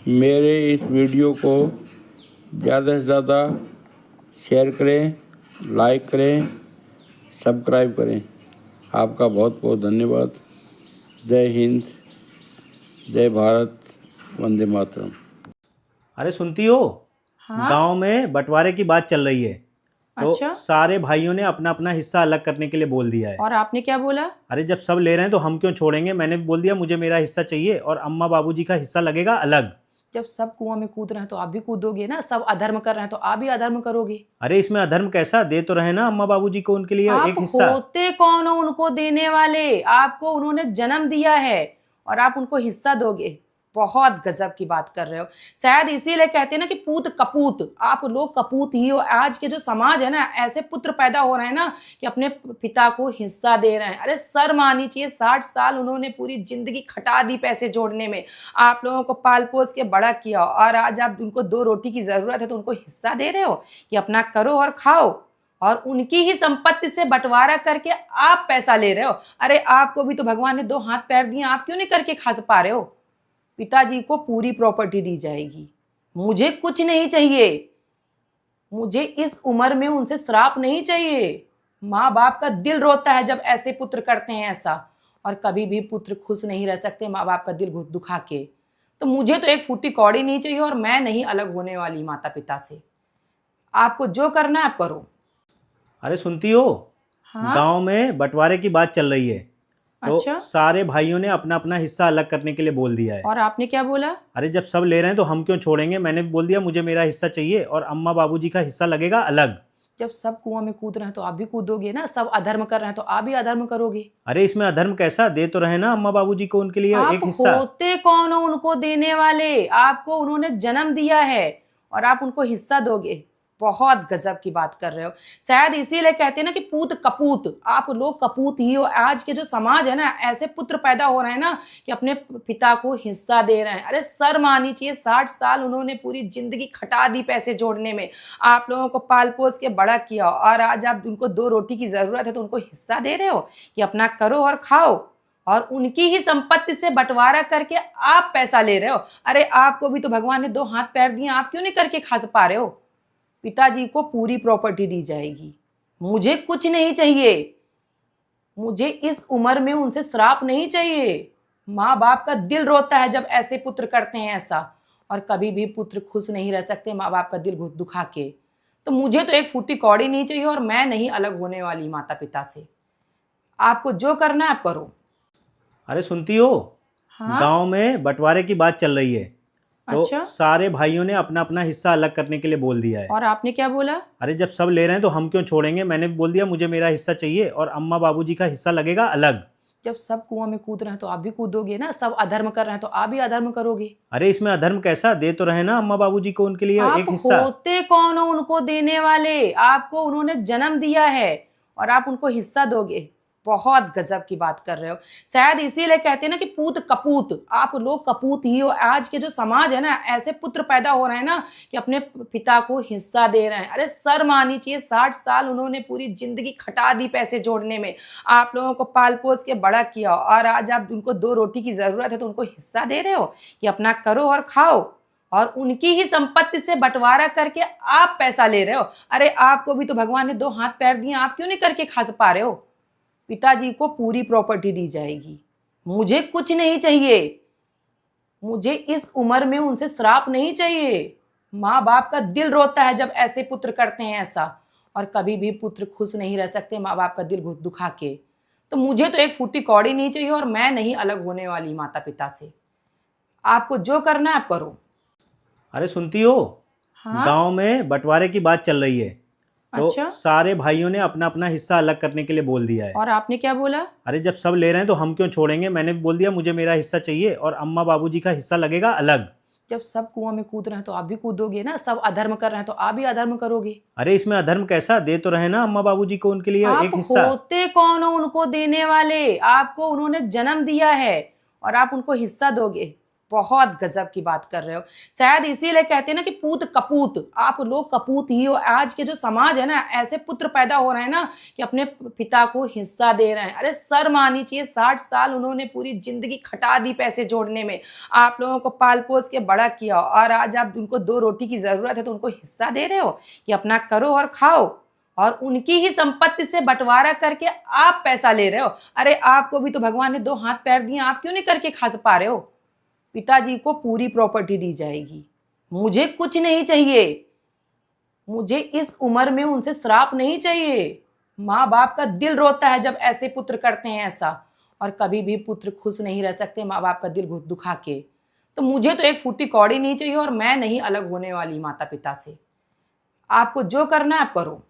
मेरे इस वीडियो को ज़्यादा से ज़्यादा शेयर करें, लाइक करें, सब्सक्राइब करें। आपका बहुत बहुत धन्यवाद। जय हिंद, जय भारत, वंदे मातरम। अरे सुनती हो? हाँ? गांव में बंटवारे की बात चल रही है। तो अच्छा। सारे भाइयों ने अपना अपना हिस्सा अलग करने के लिए बोल दिया है। और आपने क्या बोला? अरे जब सब ले रहे हैं तो हम क्यों छोड़ेंगे। मैंने भी बोल दिया मुझे मेरा हिस्सा चाहिए और अम्मा बाबूजी का हिस्सा लगेगा अलग। जब सब कुआं में कूद रहे हैं तो आप भी कूदोगे ना। सब अधर्म कर रहे हैं तो आप भी अधर्म करोगे। अरे इसमें अधर्म कैसा, दे तो रहे ना अम्मा बाबूजी को उनके लिए आप एक हिस्सा। होते कौन हो उनको देने वाले? आपको उन्होंने जन्म दिया है और आप उनको हिस्सा दोगे? बहुत गजब की बात कर रहे हो। शायद इसीलिए कहते हैं ना कि पूत कपूत। आप लोग कपूत ही हो। आज के जो समाज है ना, ऐसे पुत्र पैदा हो रहे हैं ना कि अपने पिता को हिस्सा दे रहे हैं। अरे शर्म आनी चाहिए। 60 साल उन्होंने पूरी जिंदगी खटा दी पैसे जोड़ने में। आप लोगों को पाल पोस के बड़ा किया और आज आप उनको 2 रोटी की जरूरत है तो उनको हिस्सा दे रहे हो कि अपना करो और खाओ, और उनकी ही संपत्ति से बंटवारा करके आप पैसा ले रहे हो। अरे आपको भी तो भगवान ने 2 हाथ पैर दिए, आप क्यों नहीं करके खा पा रहे हो? पिताजी को पूरी प्रॉपर्टी दी जाएगी। मुझे कुछ नहीं चाहिए। मुझे इस उम्र में उनसे श्राप नहीं चाहिए। माँ बाप का दिल रोता है जब ऐसे पुत्र करते हैं ऐसा, और कभी भी पुत्र खुश नहीं रह सकते माँ बाप का दिल दुखा के। तो मुझे तो एक फूटी कौड़ी नहीं चाहिए और मैं नहीं अलग होने वाली माता पिता से। आपको जो करना है आप करो। अरे सुनती हो? हाँ? गांव में बंटवारे की बात चल रही है। तो अच्छा। सारे भाइयों ने अपना अपना हिस्सा अलग करने के लिए बोल दिया है। और आपने क्या बोला? अरे जब सब ले रहे हैं तो हम क्यों छोड़ेंगे। मैंने भी बोल दिया मुझे मेरा हिस्सा चाहिए और अम्मा बाबूजी का हिस्सा लगेगा अलग। जब सब कुआं में कूद रहे हैं तो आप भी कूदोगे ना। सब अधर्म कर रहे हैं तो आप भी अधर्म करोगे। अरे इसमें अधर्म कैसा, दे तो रहे ना अम्मा बाबूजी को उनके लिए आप एक हिस्सा। होते कौन हो उनको देने वाले? आपको उन्होंने जन्म दिया है और आप उनको हिस्सा दोगे? बहुत गजब की बात कर रहे हो। शायद इसीलिए कहते हैं ना कि पूत कपूत। आप लोग कपूत ही हो। आज के जो समाज है ना, ऐसे पुत्र पैदा हो रहे हैं ना कि अपने पिता को हिस्सा दे रहे हैं। अरे शर्म आनी चाहिए। 60 साल उन्होंने पूरी जिंदगी खटा दी पैसे जोड़ने में। आप लोगों को पाल पोस के बड़ा किया और आज आप उनको 2 रोटी की जरूरत है तो उनको हिस्सा दे रहे हो कि अपना करो और खाओ, और उनकी ही संपत्ति से बंटवारा करके आप पैसा ले रहे हो। अरे आपको भी तो भगवान ने 2 हाथ पैर दिए, आप क्यों नहीं करके खा पा रहे हो? पिताजी को पूरी प्रॉपर्टी दी जाएगी। मुझे कुछ नहीं चाहिए। मुझे इस उम्र में उनसे श्राप नहीं चाहिए। माँ बाप का दिल रोता है जब ऐसे पुत्र करते हैं ऐसा, और कभी भी पुत्र खुश नहीं रह सकते माँ बाप का दिल दुखा के। तो मुझे तो एक फूटी कौड़ी नहीं चाहिए और मैं नहीं अलग होने वाली माता पिता से। आपको जो करना है आप करो। अरे सुनती हो? हाँ? गांव में बंटवारे की बात चल रही है। तो अच्छा। सारे भाइयों ने अपना अपना हिस्सा अलग करने के लिए बोल दिया है। और आपने क्या बोला? अरे जब सब ले रहे हैं तो हम क्यों छोड़ेंगे। मैंने भी बोल दिया मुझे मेरा हिस्सा चाहिए और अम्मा बाबूजी का हिस्सा लगेगा अलग। जब सब कुआं में कूद रहे हैं तो आप भी कूदोगे ना। सब अधर्म कर रहे हैं तो आप भी अधर्म करोगे। अरे इसमें अधर्म कैसा, दे तो रहे ना अम्मा बाबूजी को उनके लिए आप एक हिस्सा। होते कौन हो उनको देने वाले? आपको उन्होंने जन्म दिया है और आप उनको हिस्सा दोगे? बहुत गजब की बात कर रहे हो। शायद इसीलिए कहते हैं ना कि पूत कपूत। आप लोग कपूत ही हो। आज के जो समाज है ना, ऐसे पुत्र पैदा हो रहे हैं ना कि अपने पिता को हिस्सा दे रहे हैं। अरे शर्म आनी चाहिए। 60 साल उन्होंने पूरी जिंदगी खटा दी पैसे जोड़ने में। आप लोगों को पाल पोस के बड़ा किया और आज आप उनको 2 रोटी की जरूरत है तो उनको हिस्सा दे रहे हो कि अपना करो और खाओ, और उनकी ही संपत्ति से बंटवारा करके आप पैसा ले रहे हो। अरे आपको भी तो भगवान ने 2 हाथ पैर दिए, आप क्यों नहीं करके खा पा रहे हो? पिताजी को पूरी प्रॉपर्टी दी जाएगी। मुझे कुछ नहीं चाहिए। मुझे इस उम्र में उनसे श्राप नहीं चाहिए। माँ बाप का दिल रोता है जब ऐसे पुत्र करते हैं ऐसा, और कभी भी पुत्र खुश नहीं रह सकते माँ बाप का दिल दुखा के। तो मुझे तो एक फूटी कौड़ी नहीं चाहिए और मैं नहीं अलग होने वाली माता पिता से। आपको जो करना है आप करो। अरे सुनती हो? हाँ? गांव में बंटवारे की बात चल रही है। तो अच्छा। सारे भाइयों ने अपना अपना हिस्सा अलग करने के लिए बोल दिया है। और आपने क्या बोला? अरे जब सब ले रहे हैं तो हम क्यों छोड़ेंगे। मैंने भी बोल दिया मुझे मेरा हिस्सा चाहिए और अम्मा बाबूजी का हिस्सा लगेगा अलग। जब सब कुआं में कूद रहे हैं तो आप भी कूदोगे ना। सब अधर्म कर रहे हैं तो आप भी अधर्म करोगे। अरे इसमें अधर्म कैसा, दे तो रहे ना अम्मा बाबूजी को उनके लिए आप एक हिस्सा। होते कौन हो उनको देने वाले? आपको उन्होंने जन्म दिया है और आप उनको हिस्सा दोगे? बहुत गजब की बात कर रहे हो। शायद इसीलिए कहते हैं ना कि पूत कपूत, आप लोग कपूत ही हो। आज के जो समाज है ना, ऐसे पुत्र पैदा हो रहे हैं ना कि अपने पिता को हिस्सा दे रहे हैं। अरे शर्म आनी चाहिए, 60 साल उन्होंने पूरी जिंदगी खटा दी पैसे जोड़ने में, आप लोगों को पाल पोस के बड़ा किया, और आज आप उनको 2 रोटी की जरूरत है तो उनको हिस्सा दे रहे हो कि अपना करो और खाओ, और उनकी ही संपत्ति से बंटवारा करके आप पैसा ले रहे हो। अरे आपको भी तो भगवान ने 2 हाथ पैर दिए, आप क्यों नहीं करके खा पा रहे हो? पिताजी को पूरी प्रॉपर्टी दी जाएगी, मुझे कुछ नहीं चाहिए, मुझे इस उम्र में उनसे श्राप नहीं चाहिए। माँ बाप का दिल रोता है जब ऐसे पुत्र करते हैं ऐसा, और कभी भी पुत्र खुश नहीं रह सकते माँ बाप का दिल दुखा के। तो मुझे तो एक फूटी कौड़ी नहीं चाहिए, और मैं नहीं अलग होने वाली माता पिता से। आपको जो करना है आप करो।